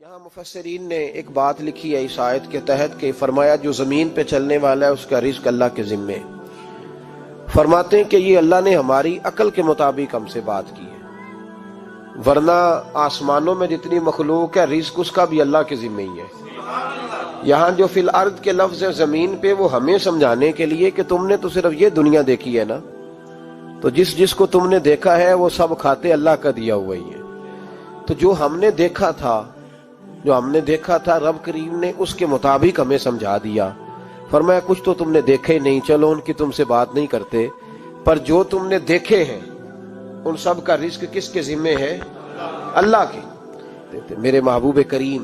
یہاں مفسرین نے ایک بات لکھی ہے اس آیت کے تحت کہ فرمایا جو زمین پہ چلنے والا ہے اس کا رزق اللہ کے ذمے. فرماتے ہیں کہ یہ اللہ نے ہماری عقل کے مطابق ہم سے بات کی ہے، ورنہ آسمانوں میں جتنی مخلوق ہے رزق اس کا بھی اللہ کے ذمے ہی ہے. یہاں جو فی الارض کے لفظ ہے زمین پہ، وہ ہمیں سمجھانے کے لیے کہ تم نے تو صرف یہ دنیا دیکھی ہے نا، تو جس کو تم نے دیکھا ہے وہ سب کھاتے اللہ کا دیا ہوا ہی ہے. تو جو ہم نے دیکھا تھا رب کریم نے اس کے مطابق ہمیں سمجھا دیا. فرمایا کچھ تو تم نے دیکھے نہیں، چلو ان کی تم سے بات نہیں کرتے، پر جو تم نے دیکھے ہیں ان سب کا رزق کس کے ذمے ہے؟ اللہ کے. میرے محبوب کریم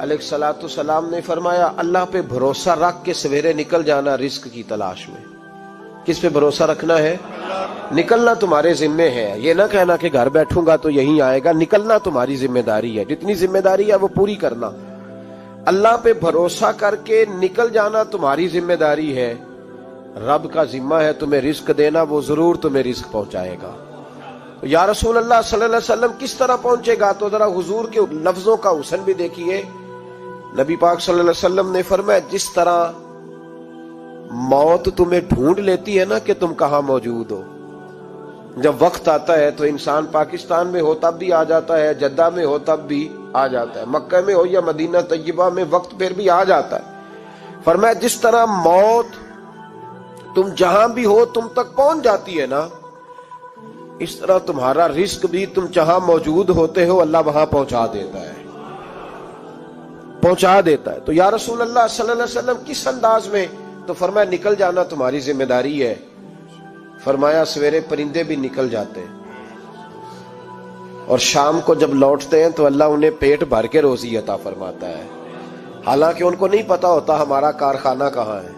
علیہ الصلوۃ والسلام نے فرمایا اللہ پہ بھروسہ رکھ کے سویرے نکل جانا رزق کی تلاش میں. کس پہ بھروسہ رکھنا ہے؟ نکلنا تمہارے ذمے ہے. یہ نہ کہنا کہ گھر بیٹھوں گا تو یہیں آئے گا. نکلنا تمہاری ذمہ داری ہے، جتنی ذمہ داری ہے وہ پوری کرنا. اللہ پہ بھروسہ کر کے نکل جانا تمہاری ذمہ داری ہے. رب کا ذمہ ہے تمہیں رزق دینا، وہ ضرور تمہیں رزق پہنچائے گا. تو یا رسول اللہ صلی اللہ علیہ وسلم کس طرح پہنچے گا؟ تو ذرا حضور کے لفظوں کا حسن بھی دیکھیے. نبی پاک صلی اللہ علیہ وسلم نے فرمایا جس طرح موت تمہیں ڈھونڈ لیتی ہے نا کہ تم کہاں موجود ہو، جب وقت آتا ہے تو انسان پاکستان میں ہو تب بھی آ جاتا ہے، جدہ میں ہو تب بھی آ جاتا ہے، مکہ میں ہو یا مدینہ طیبہ میں وقت پھر بھی آ جاتا ہے. فرمایا جس طرح موت تم جہاں بھی ہو تم تک پہنچ جاتی ہے نا، اس طرح تمہارا رزق بھی تم جہاں موجود ہوتے ہو اللہ وہاں پہنچا دیتا ہے. تو یا رسول اللہ صلی اللہ علیہ وسلم کس انداز میں؟ تو فرمایا نکل جانا تمہاری ذمہ داری ہے. فرمایا سویرے پرندے بھی نکل جاتے ہیں اور شام کو جب لوٹتے ہیں تو اللہ انہیں پیٹ بھر کے روزی عطا فرماتا ہے. حالانکہ ان کو نہیں پتا ہوتا ہمارا کارخانہ کہاں ہے،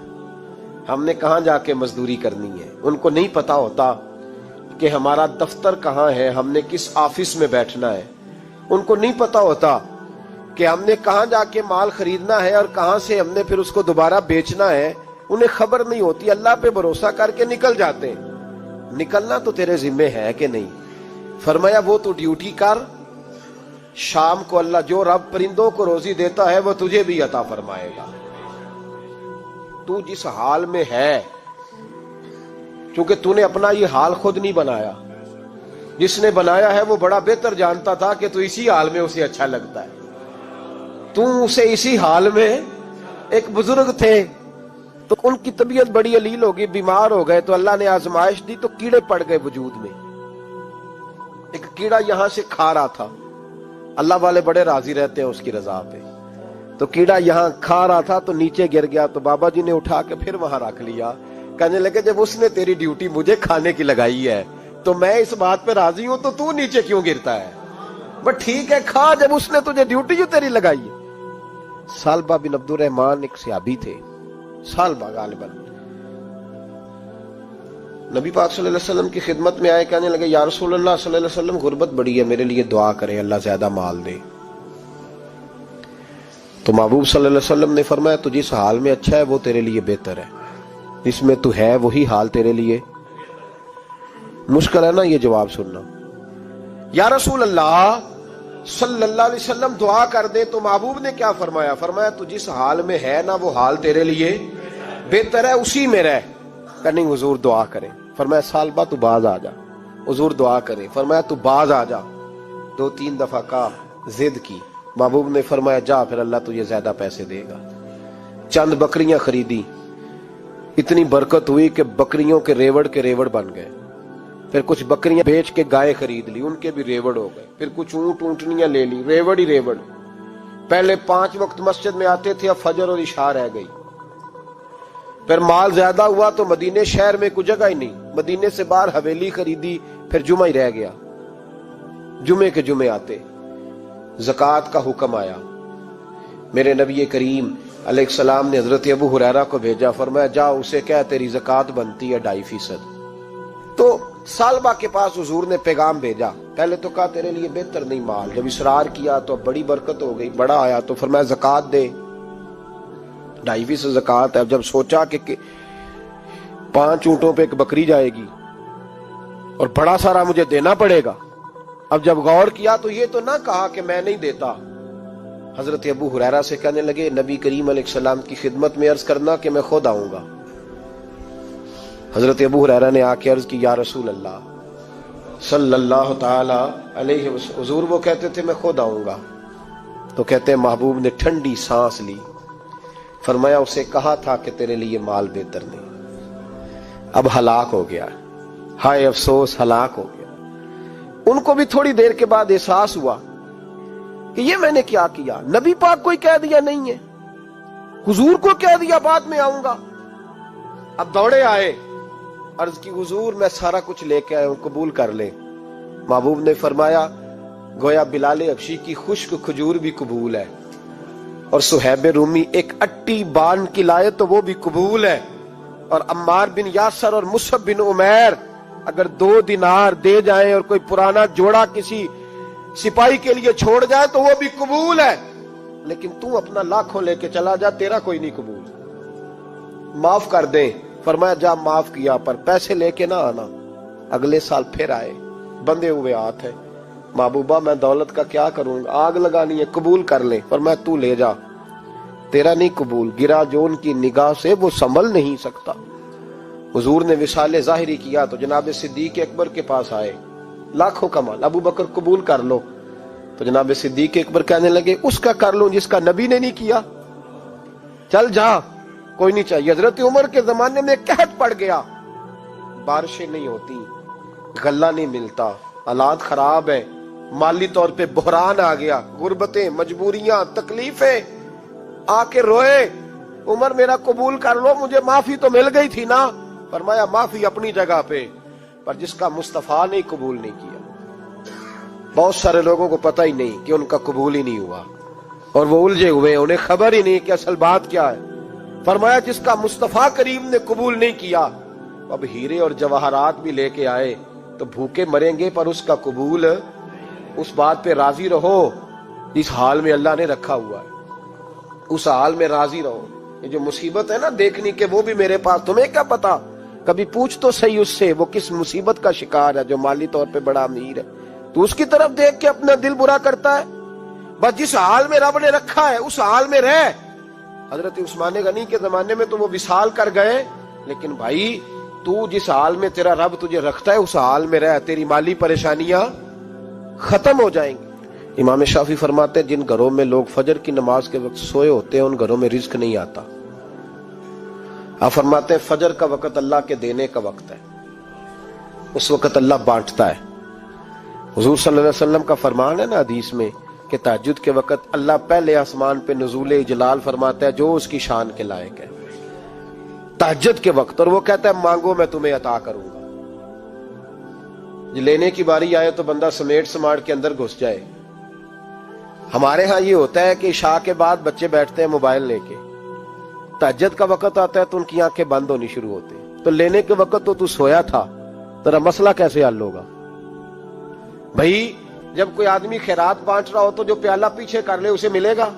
ہم نے کہاں جا کے مزدوری کرنی ہے. ان کو نہیں پتا ہوتا کہ ہمارا دفتر کہاں ہے، ہم نے کس آفس میں بیٹھنا ہے. ان کو نہیں پتا ہوتا کہ ہم نے کہاں جا کے مال خریدنا ہے اور کہاں سے ہم نے پھر اس کو دوبارہ بیچنا ہے. انہیں خبر نہیں ہوتی. اللہ پہ بھروسہ کر کے نکل جاتے ہیں. نکلنا تو تیرے ذمہ ہے کہ نہیں؟ فرمایا وہ تو ڈیوٹی کر، شام کو اللہ جو رب پرندوں کو روزی دیتا ہے وہ تجھے بھی عطا فرمائے گا. تو جس حال میں ہے، چونکہ تو نے اپنا یہ حال خود نہیں بنایا، جس نے بنایا ہے وہ بڑا بہتر جانتا تھا کہ تو اسی حال میں اسے اچھا لگتا ہے. تو اسے اسی حال میں، ایک بزرگ تھے تو ان کی طبیعت بڑی علیل ہو گئی، بیمار ہو گئے، تو اللہ نے آزمائش دی تو کیڑے پڑ گئے وجود میں. ایک کیڑا یہاں سے کھا رہا تھا، اللہ والے بڑے راضی رہتے ہیں اس کی رضا پہ. تو کیڑا یہاں کھا رہا تھا تو نیچے گر گیا، تو بابا جی نے اٹھا کے پھر وہاں رکھ لیا. کہنے لگے جب اس نے تیری ڈیوٹی مجھے کھانے کی لگائی ہے تو میں اس بات پہ راضی ہوں، تو نیچے کیوں گرتا ہے؟ بس ٹھیک ہے کھا، جب اس نے تجھے ڈیوٹی جو تیری لگائی ہے. سالبہ بن عبد الرحمن ایک صحابی تھے، سالبہ غالباً نبی پاک صلی اللہ علیہ وسلم کی خدمت میں آئے. کہنے لگے یا رسول اللہ صلی اللہ علیہ وسلم غربت بڑی ہے، میرے لیے دعا کریں اللہ زیادہ مال دے. تو محبوب صلی اللہ علیہ وسلم نے فرمایا تو جس حال میں اچھا ہے وہ تیرے لیے بہتر ہے، جس میں تو ہے وہی حال تیرے لیے. مشکل ہے نا یہ جواب سننا. یا رسول اللہ صلی اللہ علیہ وسلم دعا کر دے. تو محبوب نے کیا فرمایا؟ فرمایا تو جس حال میں ہے نا وہ حال تیرے لیے بہتر ہے، اسی میں رہ. کہ نہیں حضور دعا کریں. فرمایا سالبہ تو باز آ جا. حضور دعا کریں. فرمایا تو باز آ جا. 2-3 دفعہ کا ضد کی. محبوب نے فرمایا جا پھر اللہ تجھے زیادہ پیسے دے گا. چند بکریاں خریدی، اتنی برکت ہوئی کہ بکریوں کے ریوڑ بن گئے. پھر کچھ بکریاں بیچ کے گائے خرید لی، ان کے بھی ریوڑ ہو گئے. پھر کچھ اونٹنیاں لے لی، ریوڑ ہی ریوڑ. پہلے 5 وقت مسجد میں آتے تھے، اب فجر اور عشاء رہ گئی. پھر مال زیادہ ہوا تو مدینے شہر میں کوئی جگہ ہی نہیں، مدینے سے باہر حویلی خریدی. پھر جمعہ ہی رہ گیا، جمعے کے جمعے آتے. زکوٰۃ کا حکم آیا. میرے نبی کریم علیہ السلام نے حضرت ابو ہریرہ کو بھیجا. فرمایا جا اسے کہہ تیری زکوٰۃ بنتی ہے 2.5%. تو سالبہ کے پاس حضور نے پیغام بھیجا. پہلے تو کہا تیرے لیے بہتر نہیں مال. جب اصرار کیا تو بڑی برکت ہو گئی، بڑا آیا تو فرمایا زکوٰۃ دے. 2.5% زکوٰۃ ہے. جب سوچا کہ 5 اونٹوں پہ ایک بکری جائے گی اور بڑا سارا مجھے دینا پڑے گا، اب جب غور کیا تو یہ تو نہ کہا کہ میں نہیں دیتا، حضرت ابو ہریرہ سے کہنے لگے نبی کریم علیہ السلام کی خدمت میں عرض کرنا کہ میں خود آؤں گا۔ حضرت ابو ہریرہ نے آ کے عرض کی یا رسول اللہ صلی اللہ تعالی علیہ وسلم، حضور وہ کہتے تھے میں خود آؤں گا، تو کہتے ہیں محبوب نے ٹھنڈی سانس لی، فرمایا اسے کہا تھا کہ تیرے لیے مال بہتر نہیں، اب ہلاک ہو گیا، ہائے افسوس ہلاک ہو گیا۔ ان کو بھی تھوڑی دیر کے بعد احساس ہوا کہ یہ میں نے کیا کیا، نبی پاک کوئی کہہ دیا نہیں ہے، حضور کو کہہ دیا بعد میں آؤں گا۔ اب دوڑے آئے، عرض کی حضور میں سارا کچھ لے کے آیا ہوں، قبول کر لیں۔ محبوب نے فرمایا گویا بلال حبشی کی خشک کھجور بھی قبول ہے، اور صہیب رومی ایک اٹی بان کی لائے تو وہ بھی قبول ہے، اور عمار بن یاسر اور مصعب بن عمیر اگر 2 دینار دے جائیں اور کوئی پرانا جوڑا کسی سپاہی کے لیے چھوڑ جائے تو وہ بھی قبول ہے، لیکن تو اپنا لاکھوں لے کے چلا جا، تیرا کوئی نہیں قبول، معاف کر دیں۔ فرمایا جا معاف کیا، پر پیسے لے کے نہ آنا۔ اگلے سال پھر آئے، بندے ہوئے ہاتھ ہے، محبوبہ میں دولت کا کیا کروں گا، آگ لگانی ہے، قبول کر لیں۔ فرمایا تو لے جا، تیرا نہیں قبول، گرا جو ان کی نگاہ سے وہ سنبھل نہیں سکتا۔ حضور نے وصال ظاہری کیا تو جناب صدیق اکبر کے پاس آئے، لاکھوں کا مال، ابو بکر قبول کر لو، تو جناب صدیق اکبر کہنے لگے اس کا کر لوں جس کا نبی نے نہیں کیا، چل جا کوئی نہیں چاہیے۔ حضرت عمر کے زمانے میں قحط پڑ گیا، بارشیں نہیں ہوتی، غلہ نہیں ملتا، حالات خراب ہے، مالی طور پہ بحران آ گیا، غربتیں، مجبوریاں، تکلیفیں، آ کے روئے عمر میرا قبول کر لو، مجھے معافی تو مل گئی تھی نا۔ فرمایا معافی اپنی جگہ پہ، پر جس کا مصطفیٰ نے قبول نہیں کیا۔ بہت سارے لوگوں کو پتہ ہی نہیں کہ ان کا قبول ہی نہیں ہوا، اور وہ الجھے ہوئے، انہیں خبر ہی نہیں کہ اصل بات کیا ہے۔ فرمایا جس کا مصطفیٰ کریم نے قبول نہیں کیا، اب ہیرے اور جواہرات بھی لے کے آئے تو بھوکے مریں گے، پر اس کا قبول، اس بات پہ راضی رہو جس حال میں اللہ نے رکھا ہوا ہے، اس حال میں راضی رہو۔ یہ جو مصیبت ہے نا دیکھنی کہ وہ بھی میرے پاس، تمہیں کیا پتا، کبھی پوچھ تو صحیح اس سے وہ کس مصیبت کا شکار ہے، جو مالی طور پہ بڑا امیر ہے، تو اس کی طرف دیکھ کے اپنا دل برا کرتا ہے۔ بس جس حال میں رب نے رکھا ہے اس حال میں رہ۔ حضرت عثمان غنی کے زمانے میں تو وہ وصال کر گئے، لیکن بھائی تو جس حال میں تیرا رب تجھے رکھتا ہے اس حال میں رہ، تیری مالی پریشانیاں ختم ہو جائیں گی۔ امام شافعی فرماتے ہیں جن گھروں میں لوگ فجر کی نماز کے وقت سوئے ہوتے ہیں ان گھروں میں رزق نہیں آتا۔ آپ فرماتے ہیں فجر کا وقت اللہ کے دینے کا وقت ہے، اس وقت اللہ بانٹتا ہے۔ حضور صلی اللہ علیہ وسلم کا فرمان ہے نا حدیث میں کہ تہجد کے وقت اللہ پہلے آسمان پہ نزول اجلال فرماتا ہے جو اس کی شان کے لائق ہے تہجد کے وقت، اور وہ کہتا ہے مانگو میں تمہیں عطا کروں گا۔ لینے کی باری آئے تو بندہ سمیٹ سماٹ کے اندر گھس جائے۔ ہمارے ہاں یہ ہوتا ہے کہ عشاء کے بعد بچے بیٹھتے ہیں موبائل لے کے، تہجد کا وقت آتا ہے تو ان کی آنکھیں بند ہونی شروع ہوتی ہیں، تو لینے کے وقت تو سویا تھا، تیرا مسئلہ کیسے حل ہوگا؟ بھائی جب کوئی آدمی خیرات بانٹ رہا ہو تو جو پیالہ پیچھے کر لے اسے ملے گا؟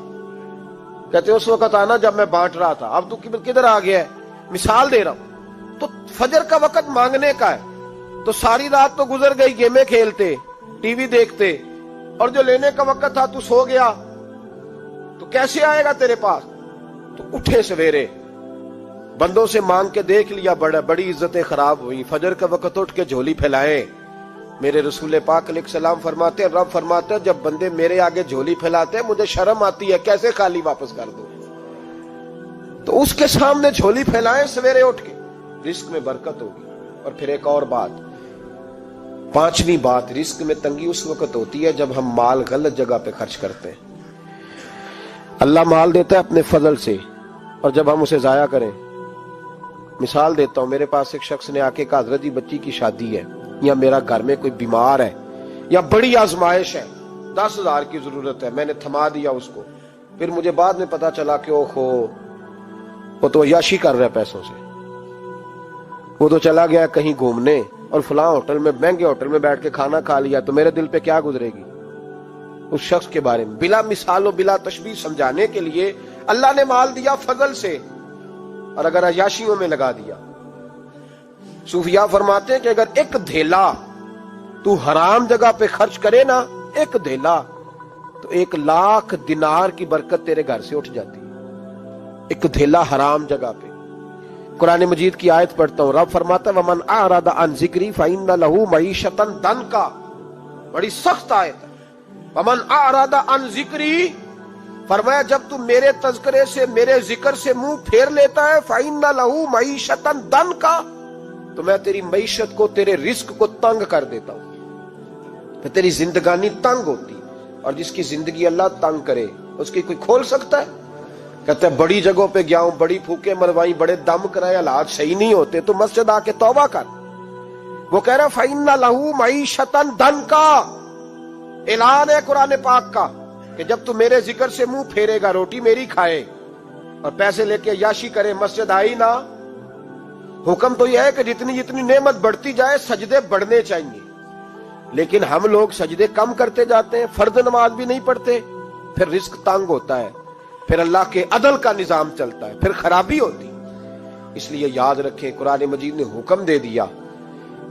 کہتے اس وقت آنا جب میں بانٹ رہا تھا، اب تو کدھر آ گیا ہے؟ مثال دے رہا ہوں۔ تو فجر کا وقت مانگنے کا ہے، تو ساری رات تو گزر گئی گیمیں کھیلتے، ٹی وی دیکھتے، اور جو لینے کا وقت تھا تو سو گیا، تو کیسے آئے گا تیرے پاس؟ تو اٹھے سویرے، بندوں سے مانگ کے دیکھ لیا، بڑی عزتیں خراب ہوئی، فجر کا وقت اٹھ کے جھولی پھیلائے۔ میرے رسول پاک علیہ السلام فرماتے ہیں، رب فرماتے ہیں جب بندے میرے آگے جھولی پھیلاتے ہیں مجھے شرم آتی ہے، کیسے خالی واپس کر دوں؟ تو اس کے سامنے جھولی پھیلائیں سویرے اٹھ کے، رزق میں برکت ہوگی۔ اور پھر ایک اور بات، 5ویں بات، رزق میں تنگی اس وقت ہوتی ہے جب ہم مال غلط جگہ پہ خرچ کرتے ہیں۔ اللہ مال دیتا ہے اپنے فضل سے، اور جب ہم اسے ضائع کریں، مثال دیتا ہوں، میرے پاس ایک شخص نے آ کے کہا حضرت جی بچی کی شادی ہے، یا میرا گھر میں کوئی بیمار ہے، یا بڑی آزمائش ہے، 10,000 کی ضرورت ہے، میں نے تھما دیا اس کو، پھر مجھے بعد میں پتا چلا کہ وہ تو عیاشی کر رہا ہے پیسوں سے، وہ تو چلا گیا کہیں گھومنے اور فلاں ہوٹل میں، مہنگے ہوٹل میں بیٹھ کے کھانا کھا لیا، تو میرے دل پہ کیا گزرے گی اس شخص کے بارے میں؟ بلا مثال و بلا تشبیہ سمجھانے کے لیے اللہ نے مال دیا فضل سے، اور اگر عیاشیوں میں لگا دیا۔ صوفیاء فرماتے ہیں کہ اگر ایک دھیلا تو حرام جگہ پہ خرچ کرے نا، ایک دھیلا، تو 1,00,000 دینار کی برکت تیرے گھر سے اٹھ جاتی ہے، ایک دھیلا حرام جگہ پہ۔ قرآن مجید کی آیت پڑھتا ہوں، رب فرماتا ہے وَمَنْ أَعْرَضَ عَنْ ذِكْرِي فَإِنَّ لَهُ مَعِيشَةً ضَنْكًا، بڑی سخت آیت ہے۔ وَمَنْ أَعْرَضَ عَنْ ذِكْرِي، فرمایا جب تو میرے تذکرے سے، میرے ذکر سے منہ پھیر لیتا ہے، فَإِنَّ لَهُ مَعِيشَةً ضَنْكًا، تو میں تیری معیشت کو، تیرے رزق کو تنگ کر دیتا ہوں، پھر تیری زندگانی تنگ ہوتی، اور جس کی زندگی اللہ تنگ کرے اس کی کوئی کھول سکتا ہے؟ کہتے ہیں بڑی جگہوں پہ گیا ہوں، بڑی پھوکے مروائی، بڑے دم کرائے، حالات صحیح نہیں ہوتے، تو مسجد آ کے توبہ کر۔ وہ کہہ رہا فَإِنَّ لَهُ مَعِيشَةً ضَنْكًا، اعلان ہے قرآن پاک کا کہ جب تو میرے ذکر سے منہ پھیرے گا، روٹی میری کھائے اور پیسے لے کے عیاشی کرے، مسجد آئی نہ۔ حکم تو یہ ہے کہ جتنی جتنی نعمت بڑھتی جائے سجدے بڑھنے چاہیے، لیکن ہم لوگ سجدے کم کرتے جاتے ہیں، فرض نماز بھی نہیں پڑھتے، پھر رزق تنگ ہوتا ہے، پھر اللہ کے عدل کا نظام چلتا ہے، پھر خرابی ہوتی۔ اس لیے یاد رکھیں قرآن مجید نے حکم دے دیا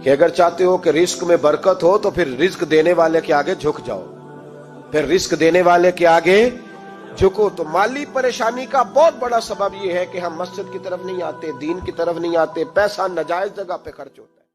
کہ اگر چاہتے ہو کہ رزق میں برکت ہو تو پھر رزق دینے والے کے آگے جھک جاؤ، پھر رزق دینے والے کے آگے جھکو۔ تو مالی پریشانی کا بہت بڑا سبب یہ ہے کہ ہم مسجد کی طرف نہیں آتے، دین کی طرف نہیں آتے، پیسہ ناجائز جگہ پہ خرچ ہوتا ہے۔